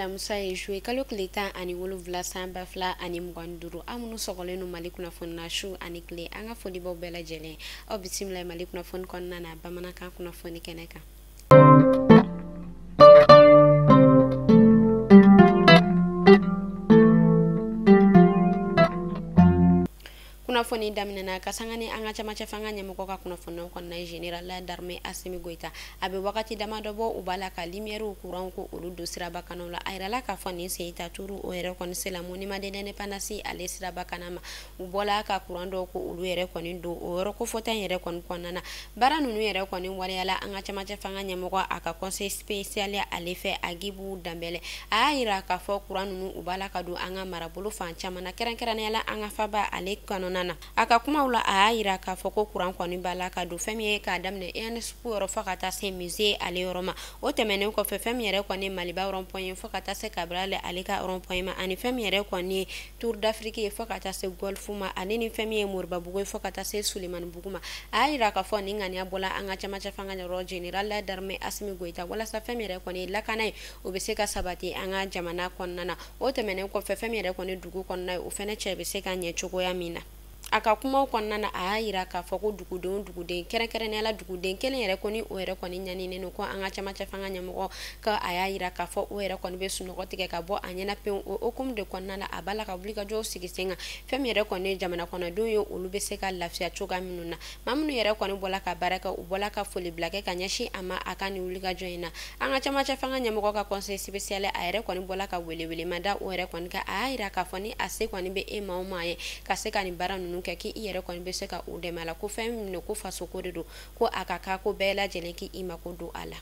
alamisa ye joué kalo tile 10 ani 7 san 20 ani 25 aw minnu sɔgɔlen no Mali kunnafoni na su ani tile an ka foli b'aw bɛɛ lajɛlen aw bisimila Mali kunnafoni kɔnɔna na bamanankan kunnafoni kɛnɛ kan. Kunnafoni daminɛna ka sanga ni an ka camancɛ fanga ɲɛmɔgɔ ka kunnafoniw kɔnɔna Général d'armée Assimi Goïta a bɛ wagati damadɔ bɔ u b'a la ka lumière courant ko olu do siraba kanaw la a yirala k'a fɔ nin Seyita Turu o yɛrɛ kɔni sela monument de l'indépendance ale siraba kana ma u bɔla ka courant dɔw ko olu yɛrɛ kɔni do o yɔrɔ kofɔta in yɛrɛ kɔni kɔnɔna na baara ninnu yɛrɛ kɔni waleyala an ka camancɛ fanga ɲɛmɔgɔ a ka conseil spécial ale fɛ Agibu Dambɛlɛ a y'a yira k'a fɔ courant ninnu u b'a la ka don an ka marabolo fan caman na kɛrɛnkɛrɛnnenya an ka faba ale kɔnɔna na a ka kumaw la a y'a yira k'a fɔ ko courant kɔni b'a la ka don fɛn min ye k'a daminɛ ENSP yɔrɔ fɔ ka taa se musée ale yɔrɔ ma o tɛmɛnen kɔfɛ fɛn min yɛrɛ kɔni Maliba rond-point ye fɔ ka taa se Cabral ale ka rond-point ma ani fɛn min yɛrɛ kɔni ye Tour d'Afrique ye fɔ ka taa se Golf ma ani ni fɛn min ye Moribabugu ye fɔ ka taa se Sulemanibugu ma a y'a yira k'a fɔ nin ŋaniya bɔla an ka camancɛ fanga ɲɛmɔgɔ Général d'armée Assimi Goïta walasa fɛn min yɛrɛ kɔni ye lakana ye o bɛ se ka sabati an ka jamana kɔnɔna na o tɛmɛnen kɔfɛ fɛn min yɛrɛ kɔni dugu kɔnɔna ye o fɛnɛ cɛ bɛ se ka ɲɛ cogoya min na a ka kumaw kɔnɔna na a y'a yira k'a fɔ ko duguden kɛrɛnkɛrɛnnenya duguden kelen yɛrɛ kɔni o yɛrɛ kɔni ɲaninen no ko an ka camancɛ fanga ɲɛmɔgɔ ka a y'a yira k'a fɔ o yɛrɛ kɔni bɛ sunɔgɔ tigɛ ka bɔ a ɲɛna pewu o hokumu de kɔnɔna na a b'a la ka wuli ka jɔ sigi sen kan fɛn min yɛrɛ kɔni ye jamana kɔnɔdenw ye olu bɛ se ka lafiya cogoya minnu na maa minnu yɛrɛ kɔni bɔla ka baara kɛ u bɔla ka foli bila kɛ ka ɲɛsin a ma a ka nin wuli ka jɔ in na an ka camancɛ fanga ɲɛmɔgɔ ka conseil spécial a yɛrɛ kɔni bɔla ka welewelema o yɛrɛ kɔni ka a y'a yira k'a fɔ ni a se kɔni bɛ e maa o maa ye ka se ka nin baara ninnu kɛ k'i yɛrɛ kɔni bɛ se ka o dɛmɛ la ko fɛn min ko faso ko de don ko a ka kan ko bɛɛ lajɛlen k'i mako don a la.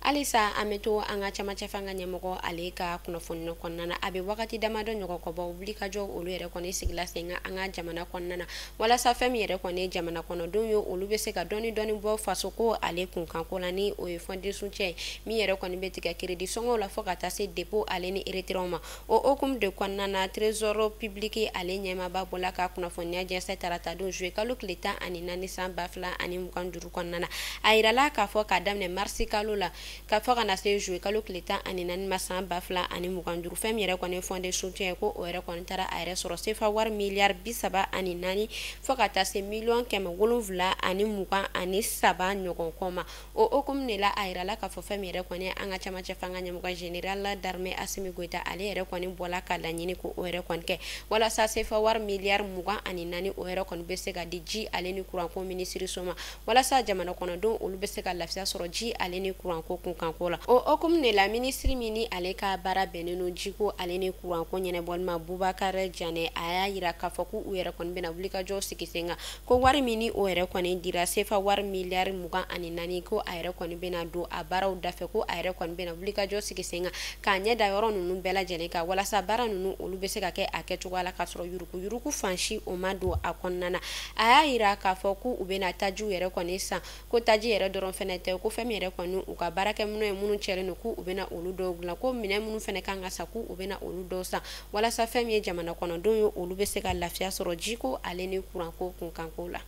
Alisa an bɛ to an ka camancɛ fanga ɲɛmɔgɔ ale ka kunnafoni kɔnɔna na a bɛ wagati damadɔ ɲɔgɔn kɔ bɔ wuli ka jɔ olu yɛrɛ kɔni sigila sen kan an ka jamana kɔnɔna na walasa fɛn min yɛrɛ kɔni ye jamana kɔnɔdenw ye olu bɛ se ka dɔɔni bɔ faso ko ale kunkanko la ni o ye fɔndesun cɛ ye min yɛrɛ kɔni bɛ tigɛ crédit sɔngɔw la fɔ ka taa se dépôt ale ni retraits ma o hokumu de kɔnɔna na trésor public ale ɲɛmaaba bɔla ka kunnafoniya jɛnsɛn tarata don juillet kalo tile 14 san 2025 kɔnɔna na a yirala k'a fɔ k'a daminɛ marisi kalo la ka fɔ ka na se juillet kalo tile 14 ma san 2025 fɛn min yɛrɛ kɔni fɔndesun cɛ ye ko o yɛrɛ kɔni taara a yɛrɛ sɔrɔ sefa wari miliyari 34 fɔ ka taa se miliyɔn 723 ɲɔgɔn kɔ ma o hokumu de la a yirala k'a fɔ fɛn min yɛrɛ kɔni an ka camancɛ fanga ɲɛmɔgɔ Général d'armée Assimi Goïta ale yɛrɛ kɔni bɔla ka laɲini ko o yɛrɛ kɔni kɛ walasa sefa wari miliyari 24 o yɛrɛ kɔni bɛ se ka di ji ale ni courant ko ministre so ma walasa jamana kɔnɔdenw olu bɛ se ka lafiya sɔrɔ ji ale ni courant ko kunkanko la o hokumu de la ministre min ni ale ka baara bɛnnen no jiko ale ni courant ko ɲɛnɛbɔli ma Bubakar Janɛ a y'a yira k'a fɔ ko u yɛrɛ kɔni bɛna wuli ka jɔ sigi sen kan ko wari min ni o yɛrɛ kɔni dira sefa wari miliyari 24 ko a yɛrɛ kɔni bɛna don a baaraw dafɛ ko a yɛrɛ kɔni bɛna wuli ka jɔ sigi sen kan k'a ɲɛ da yɔrɔ ninnu bɛɛ lajɛlen kan walasa baara ninnu olu bɛ se ka kɛ a kɛcogoya la k'a sɔrɔ yuruku fansi o ma don a kɔnɔna na a y'a yira k'a fɔ ko u bɛna tajiw yɛrɛ kɔni san ko taji yɛrɛ dɔrɔn fɛnɛ tɛ ko fɛn min yɛrɛ kɔni u ka baarakɛminɛw ye minnu cɛlen no ko u bɛna olu dɔw dilan ko minɛn minnu fɛnɛ kan ka sa ko u bɛna olu dɔw san walasa fɛn min ye jamana kɔnɔdenw ye olu bɛ se ka lafiya sɔrɔ jiko ale ni courant ko kunkanko la.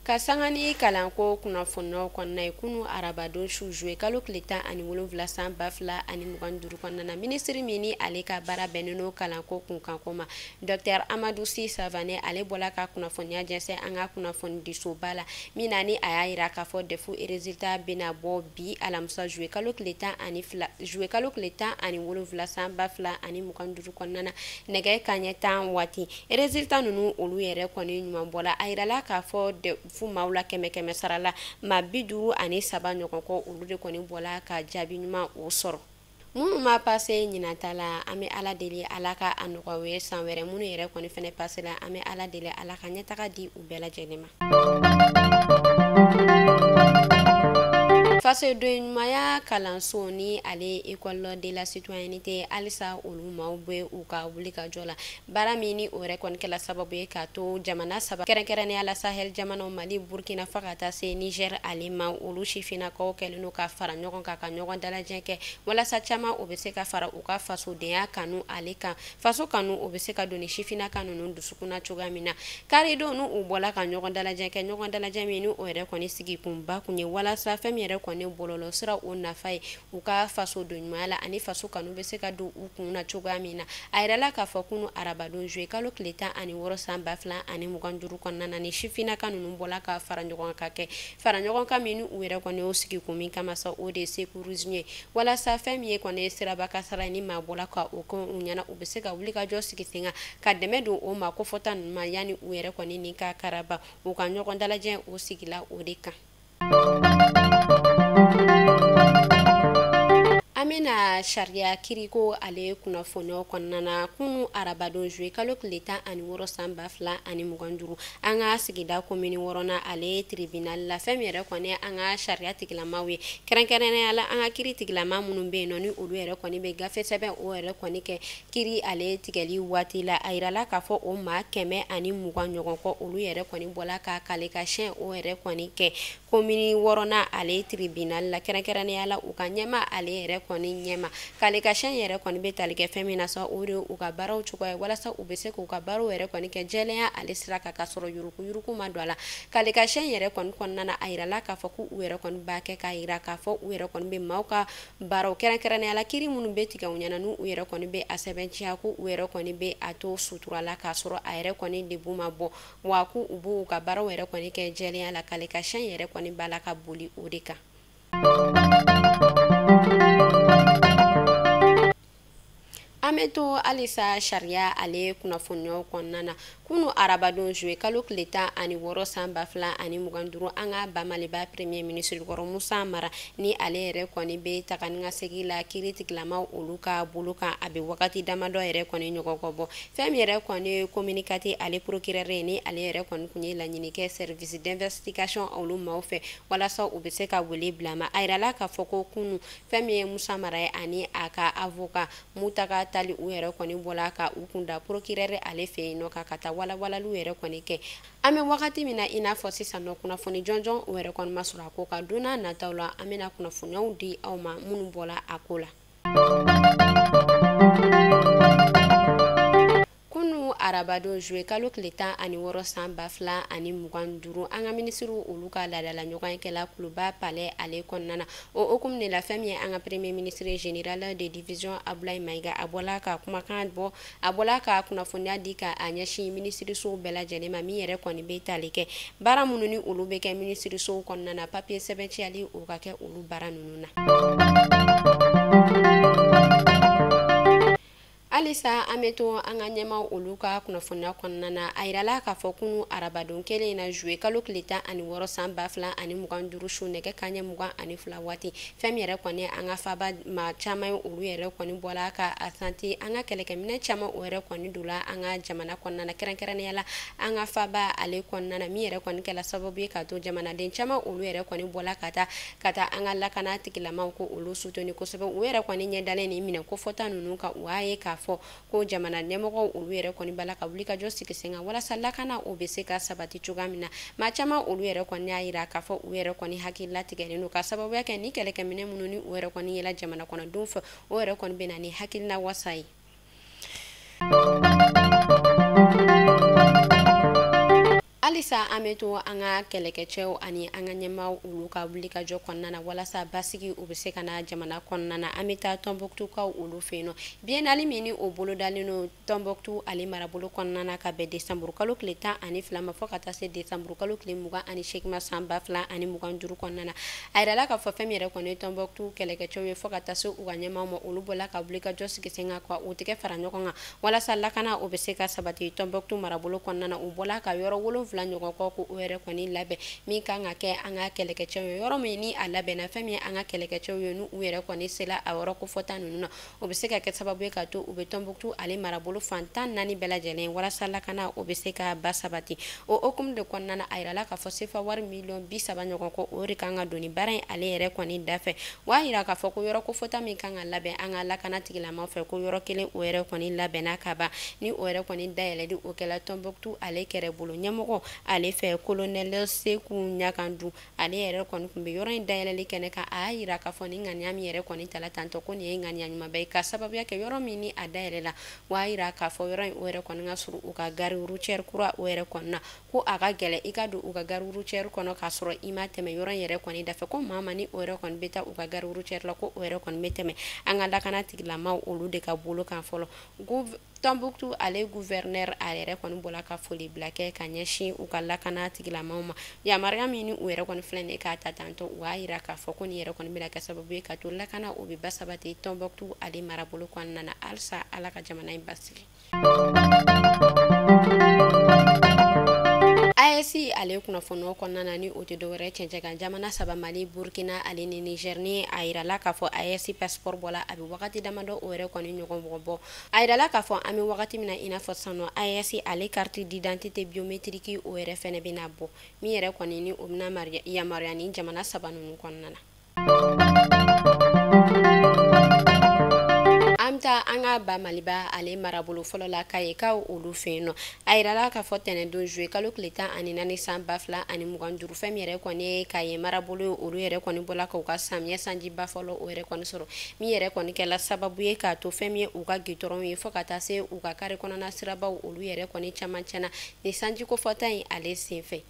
Ka sanga ni kalanko kunnafoniyaw kɔnɔna ye kunu arabadon su juillet kalo tile 17 san 2025 kɔnɔna na ministre min ni ale ka baara bɛnnen no kalanko kunkanko ma Dr Amadou Sy Savané ale bɔla ka kunnafoniya jɛnsɛn an ka kunnafoni disoba la min na ni a y'a yira k'a fɔ defu résultat bɛna bɔ bi alamisa juillet kalo tile 17 san 2025 kɔnɔna na nɛgɛ kanɲɛ 10 waati résultat ninnu olu yɛrɛ kɔni ɲuman bɔla a yirala k'a fɔ fu maaw la kɛmɛ sara la maa 53 ɲɔgɔn kɔ olu de kɔni bɔla ka jaabi ɲuman o sɔrɔ minnu ma passe ɲinata la an bɛ ala deli ala ka a nɔgɔya san wɛrɛ minnu yɛrɛ kɔni fɛnɛ passe la an bɛ ala deli ala ka ɲɛtaga di u bɛɛ lajɛlen ma. Fase do ɲumanya kalanso ni ale école de la citoyenneté alisa olu maaw be u ka wuli ka jɔ la baara min ni o yɛrɛ kɔni kɛla sababu ye k'a to jamana saba kɛrɛnkɛrɛnnenya la Sahel jamanaw Mali Burkina fɔ ka taa se Niger ale ma olu sifinnakaw kɛlen no ka fara ɲɔgɔn kan ka ɲɔgɔn dalajɛ kɛ walasa caman o be se ka fara u ka fasodenya kanu ale kan faso kanu o be se ka don ni sifinnaka ninnu dusukunna cogoya min na karido nu u bɔla ka ɲɔgɔn dalajɛ kɛ ɲɔgɔn dalajɛ min ni o yɛrɛ kɔni sigi kunba kun ye walasa fɛn min yɛrɛ kɔni bɔlɔlɔ sira o nafa ye u ka faso don ɲumanya la ani faso kanu be se ka don u kun na cogoya min na a yirala k'a fɔ kunu arabadon juwe kalo tile 16 san 2025 kɔnɔna na ni sifinnaka ninnu bɔla ka fara ɲɔgɔn ka kɛ fara ɲɔgɔn kan min ni u yɛrɛ kɔni y'o sigi kun min kama sa o de ye sécurisme ye walasa fɛn min ye kɔni siraba kasara ni maa bɔla ka o ko u ɲɛna u be se ka wuli ka jɔ sigi sen ka dɛmɛ don o ma ko fɔta ninnu ma yani u yɛrɛ kɔni ni ka karaba u ka ɲɔgɔn dalajɛ o sigila o de kan. Amina sariya kiriko ale kunnafoniyaw kɔnɔna na kunu arabadon juwe kalo tile 16 san 2025 an ka sigida komini 6nan ale tribunal la fɛn min yɛrɛ kɔni an ka sariya tigilamaw ye kɛrɛnkɛrɛnnenya la an ka kiri tigilama minnu be yen nɔ ni olu yɛrɛ kɔni be gafe sɛbɛn o yɛrɛ kɔni kɛ kiri ale tigɛli waati la a yirala k'a fɔ o maa 120 ɲɔgɔn kɔ olu yɛrɛ kɔni bɔla ka kale ka siyɛn o yɛrɛ kɔni kɛ komini 6nan ale tribunal la kɛrɛnkɛrɛnnenya la u ka ɲɛma ale yɛrɛ kɔni ɲɛma kale ka siyɛn yɛrɛ kɔni be tali kɛ fɛn min na sa o de u ka baaraw cogoya walasa u be se k'u ka baaraw yɛrɛ kɔni kɛ jɛlenya ale sira kan ka sɔrɔ yuruku ma don a la kale ka siyɛn yɛrɛ kɔni kɔnɔna na a yirala k'a fɔ ko u yɛrɛ kɔni b'a kɛ k'a yira k'a fɔ u yɛrɛ kɔni be maaw ka baaraw kɛrɛnkɛrɛnnenya la kiri minnu be tigɛ u ɲɛna n'u yɛrɛ kɔni be a sɛbɛnciya ko u yɛrɛ kɔni be a to sutura la k'a sɔrɔ a yɛrɛ kɔni debu ma bɔ wa ko u b'u ka baaraw yɛrɛ kɔni kɛ jɛlenya la kale ka siyɛn yɛrɛ kɔni b'a la ka boli o de kan. An be to halisa sariya ale kunnafoniyaw kɔnɔna na kunu arabadon juwe kalo tile 16 san 2025 an ka bamaliba premier ministre kɔrɔ Musa Mara ni ale yɛrɛ kɔni be taga ni ka segi la kiri tigilamaw olu ka bolo kan a be wagati damadɔ yɛrɛ kɔni ɲɔgɔn bɔ fɛn min yɛrɛ kɔni communiqué ale procureur ye ni ale yɛrɛ kɔni kun ye laɲini kɛ service d'investigation olu maaw fɛ walasa u be se ka wele bila ma a yirala k'a fɔ ko kunu fɛn min ye Musa Mara ye ani a ka avocat Mutaka Tali u yɛrɛ kɔni bɔla ka u kunda procureur ale fɛ yen nɔ ka taa walawalaliw yɛrɛ kɔni kɛ an bɛ wagati min na i n'a fɔ sisan nɔ kunnafoni jɔnjɔn o yɛrɛ kɔni ma sɔrɔ a ko ka don n'a nataw la an bɛna kunnafoniyaw di aw ma minnu bɔla a ko la. Arabadon juwe kalo tile 16 san 2025 an ka minisiriw olu ka laadala ɲɔgɔn kɛla Kuluba Palais ale kɔnɔna na o hukumu de la fɛn min ye an ka premier ministre général de division Abdoulaye Maiga a bɔla ka kumakan bɔ a bɔla ka kunnafoniya di ka a ɲɛsin minisirisow bɛɛ lajɛlen ma min yɛrɛ kɔni be tali kɛ baara minnu ni olu be kɛ minisirisow kɔnɔna na papier sɛbɛnciyali o ka kɛ olu baara ninnu na. Alisa an be to an ka ɲɛmaw olu ka kunnafoniya kɔnɔna na a yirala k'a fɔ kunu arabadon kelen na juwe kalo tile 16 san 2025 su nɛgɛ kanɲɛ 22 waati fɛn min yɛrɛ kɔni an ka faba ma caman ye olu yɛrɛ kɔni bɔla ka a santi an ka kɛlɛkɛminɛ caman o yɛrɛ kɔni don la an ka jamana kɔnɔna na kɛrɛnkɛrɛnnenya la an ka faba ale kɔnɔna na min yɛrɛ kɔni kɛla sababu ye k'a to jamanaden caman olu yɛrɛ kɔni bɔla ka taa an ka lakana tigilamaw ko olu suteni kosɛbɛ u yɛrɛ kɔni ɲɛdalen ni minɛ ko fɔta ninnu kan u y'a ye k'a fɔ ko jamana ɲɛmɔgɔw olu yɛrɛ kɔni bala ka wuli ka jɔ sigi sen kan walasa lakana o be se ka sabati cogoya min na maa caman olu yɛrɛ kɔni y'a yira k'a fɔ u yɛrɛ kɔni hakilila tigɛlen don ka sababuya kɛ ni kɛlɛkɛminɛ minnu ni u yɛrɛ kɔni yela jamana kɔnɔdenw fɛ o yɛrɛ kɔni bɛ na ni hakilina wasa ye. Alisa an be to an ka kɛlɛkɛcɛw ani an ka ɲɛmaw olu ka wuli ka jɔ kɔnɔna na walasa basigi u be se ka na jamana kɔnɔna na an be taa Tɔnbɔkutukaw olu fɛ yen nɔ biennale min ni o bolodalen no Tɔnbɔkutu ale marabolo kɔnɔna na ka bɛn décembre kalo tile 12 ma fɔ ka taa se décembre kalo tile 28 ma san 2025 kɔnɔna na a yirala k'a fɔ fɛn min yɛrɛ kɔni ye Tɔnbɔkutu kɛlɛkɛcɛw ye fɔ ka taa se u ka ɲɛmaw ma olu bɔla ka wuli ka jɔ sigi sen kan ka u tigɛ fara ɲɔgɔn kan walasa lakana o be se ka sabati Tɔnbɔkutu marabolo kɔnɔna na u bɔla ka yɔrɔ 7 fila ɲɔgɔn kɔ ko o yɛrɛ kɔni labɛn min kan ka kɛ an ka kɛlɛkɛcɛw ye yɔrɔ min ni a labɛnna fɛn min an ka kɛlɛkɛcɛw ye n'u yɛrɛ kɔni sela a yɔrɔ kofɔta ninnu na o bɛ se ka kɛ sababu ye ka to u bɛ Tɔnbukutu ale marabolo fan 14 bɛɛ lajɛlen walasa lakana o bɛ se ka basabati o hukumu de kɔnɔna na a yirala k'a fɔ sefa wari miliyɔn 30 ɲɔgɔn kɔ o de kan ka don ni baara in ale yɛrɛ kɔni dafɛ wa yira k'a fɔ ko yɔrɔ kofɔta min kan ka labɛn an ka lakana tigilamaw fɛ ko yɔrɔ kelen o yɛrɛ kɔni labɛnna ka ban ni o yɛrɛ kɔni dayɛlɛli o kɛla Tɔnbukutu ale kɛrɛ bolo ɲɛmɔgɔ ale fɛ kolonɛl Seku Ɲakandu ale yɛrɛ kɔni tun bɛ yɔrɔ in dayɛlɛli kɛnɛ kan a y'a yira k'a fɔ ni ŋaniya min yɛrɛ kɔni tala tantɔ ko nin ye ŋaniya ɲumanba ye ka sababuya kɛ yɔrɔ min ni a dayɛlɛla wa a yira k'a fɔ yɔrɔ in o yɛrɛ kɔni ka surun u ka gari routière kura o yɛrɛ kɔni na ko a ka gɛlɛ i ka don u ka gari routière kɔnɔ k'a sɔrɔ i ma tɛmɛ yɔrɔ in yɛrɛ kɔni dafɛ ko maa ma ni o yɛrɛ kɔni bɛ taa u ka gari routière la ko o yɛrɛ kɔni bɛ tɛmɛ an ka lakana tigilamaw olu de ka bolo kan fɔlɔ Tɔnbukutu ale gouverneur a yɛrɛ kɔni bɔla ka foli bila kɛ ka ɲɛsin u ka lakana tigilamaw ma yamaruya min ni u yɛrɛ kɔni filɛ nin ye k'a ta tantɔ u b'a yira k'a fɔ ko nin yɛrɛ kɔni bɛna kɛ sababu ye ka to lakana o bɛ basabati Tɔnbukutu ale marabolo kɔnɔna na halisa ala ka jamana in basigi AES ale kunnafoniw kɔnɔna na ni o tɛ dɔwɛrɛ cɛncɛn kan jamana saba Mali Burkina ale ni Niger ni a yirala k'a fɔ AES passeport bɔla a bɛ wagati damadɔ o yɛrɛ kɔni ɲɔgɔn bɔ a yirala k'a fɔ an bɛ wagati min na i n'a fɔ sisan AES ale carte d'identité biométrique o yɛrɛ fɛnɛ bɛna bɔ min yɛrɛ kɔni ni o bɛna yamaruya ni jamana saba ninnu kɔnɔna na an bɛ an ka ba Maliba ale marabolo fɔlɔ la k'a ye ka olu fɛ yen nɔ a yirala k'a fɔ tɛnɛndon juillet kalo tile 14 san 2025 fɛn min yɛrɛ kɔni ye k'a ye marabolo olu yɛrɛ kɔni bɔla k'u ka samiyɛ sanjiba fɔlɔ o yɛrɛ kɔni sɔrɔ min yɛrɛ kɔni kɛla sababu ye k'a to fɛn min ye u ka gitɔrɔnw ye fɔ ka taa se u ka kare kɔnɔna sirabaw olu yɛrɛ kɔni caman tiɲɛna ni sanji kofɔta in ale senfɛ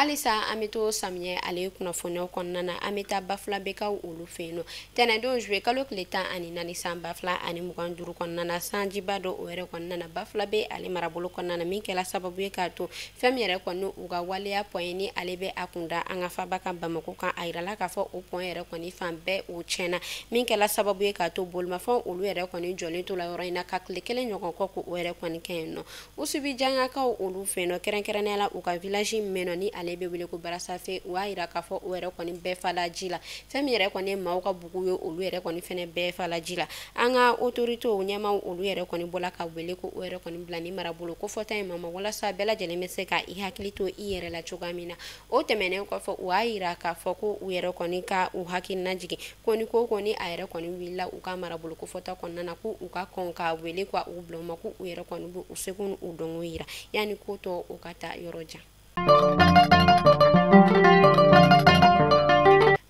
halisa an bɛ to samiyɛ ale kunnafoniyaw kɔnɔna na an bɛ taa Bafulabekaw olu fɛ yen nɔ tɛnɛndon juillet kalo tile 14 san 2025 kɔnɔna na sanjiba dɔ o yɛrɛ kɔnɔna na Bafulabe ale marabolo kɔnɔna na min kɛla sababu ye k'a to fɛn min yɛrɛ kɔni u ka waleya point ni ale bɛ a kunda an ka faba kan Bamako kan a yirala k'a fɔ o point yɛrɛ kɔni fan bɛɛ o tiɲɛna min kɛla sababu ye k'a to bolimafɛn olu yɛrɛ kɔni jɔlen to la yɔrɔ in na ka tile kelen ɲɔgɔn kɔ ko o yɛrɛ kɔni kɛ yen nɔ Usubi Jangakaw olu fɛ yen nɔ kɛrɛnkɛrɛnnenya la u ka village min nɔ ni ale bɛ wele ko Barasafe u y'a yira k'a fɔ o yɛrɛ kɔni bɛɛ fala ji la fɛn min yɛrɛ kɔni ye maaw ka bugu ye olu yɛrɛ kɔni fɛnɛ bɛɛ fala ji la an ka autorités ɲɛmaw olu yɛrɛ kɔni bɔla ka wele ko o yɛrɛ kɔni bila ni marabolo ko fɔta in ma walasa bɛɛ lajɛlen bɛ se ka i hakili to i yɛrɛ la cogoya min na o tɛmɛnen kɔfɛ u y'a yira k'a fɔ ko u yɛrɛ kɔni ka u hakilina jigin ko ni ko kɔni a yɛrɛ kɔni wulila u ka marabolo ko fɔta kɔnɔna na ko u ka kɔn ka wele ka u bila u ma ko u yɛrɛ kɔni b'u seko n'u dɔnko yira yanni ko tɔ u ka taa yɔrɔ jan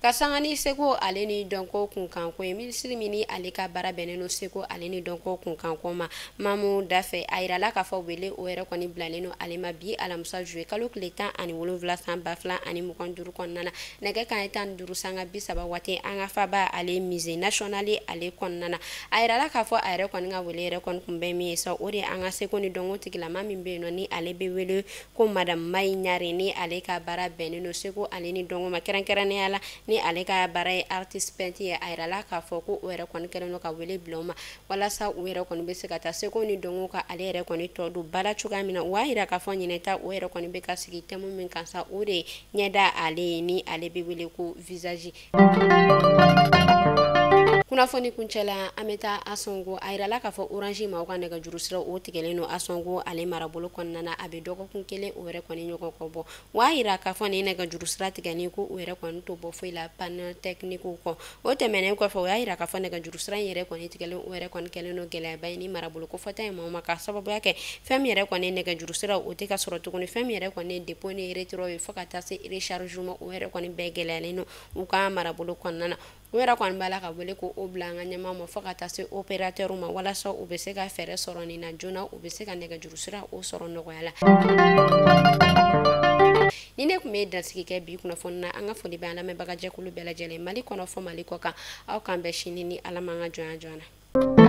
ka sanga ni seko ale ni dɔnko kunkanko ye minisiri min ni ale ka baara bɛnnen no seko ale ni dɔnko kunkanko ma Mamu Dafɛ a yirala k'a fɔ wele o yɛrɛ kɔni bilalen no ale ma bi alamisa juillet kalo tile 17 san 2025 kɔnɔna na nɛgɛ kanɲɛ 15 sanga 30 waati an ka faba ale musée national ale kɔnɔna na a yirala k'a fɔ a yɛrɛ kɔni ka wele yɛrɛ kɔni kun bɛ min ye sa o de an ka seko ni dɔnko tigilama min bɛ yen nɔ ni ale bɛ wele ko madame Mayi Ɲare ni ale ka baara bɛnnen no seko ale ni dɔnko ma kɛrɛnkɛrɛnnenya la ni ale ka baara ye artiste peintre ye a yirala k'a fɔ ko o yɛrɛ kɔni kɛlen no ka wele bila u ma walasa u yɛrɛ kɔni bɛ se ka taa seko ni dɔnko ka ale yɛrɛ kɔni tɔ don baara cogoya min na u y'a yira k'a fɔ ɲinɛta o yɛrɛ kɔni bɛ ka sigi thème min kan sa o de ɲɛda ale ye ni ale bɛ wele ko visage kunnafoni kuncɛla an bɛ taa Asongo a yirala k'a fɔ Orange maaw ka nɛgɛjuru sira o tigɛlen no Asongo ale marabolo kɔnɔna na a bɛ dɔgɔkun kelen o yɛrɛ kɔni ɲɔgɔn kɔ bɔ wa a yira k'a fɔ nin nɛgɛjuru sira tigɛlen ko o yɛrɛ kɔni to bɔ foyi la panneau technique kɔ o tɛmɛnen kɔfɛ o y'a yira k'a fɔ nɛgɛjuru sira in yɛrɛ kɔni tigɛlen o yɛrɛ kɔni kɛlen no gɛlɛyaba ye ni marabolo ko fɔta in maaw ma ka sababuya kɛ fɛn min yɛrɛ kɔni nɛgɛjuru sira o tɛ ka sɔrɔ tuguni fɛn min yɛrɛ kɔni dépôt ni retrait ye fo ka taa se rechargement o yɛrɛ kɔni bɛɛ gɛlɛyalen no u ka marabolo kɔnɔna na o yɛrɛ kɔni b'a la ka wele ko o bila an ka ɲɛmaa ma fo ka taa se opérateur ma walasa u bɛ se ka fɛɛrɛ sɔrɔ nin na joona u bɛ se ka nɛgɛjuru sira o sɔrɔ nɔgɔya la ni ne kun bɛ dansigi kɛ bi kunnafoni na an ka foli bɛ an lamɛnbagajɛkulu bɛɛ lajɛlen Mali kɔnɔ fɔ Mali kɔ kan aw kan bɛɛ sini ni Ala man ka jɔnya jɔna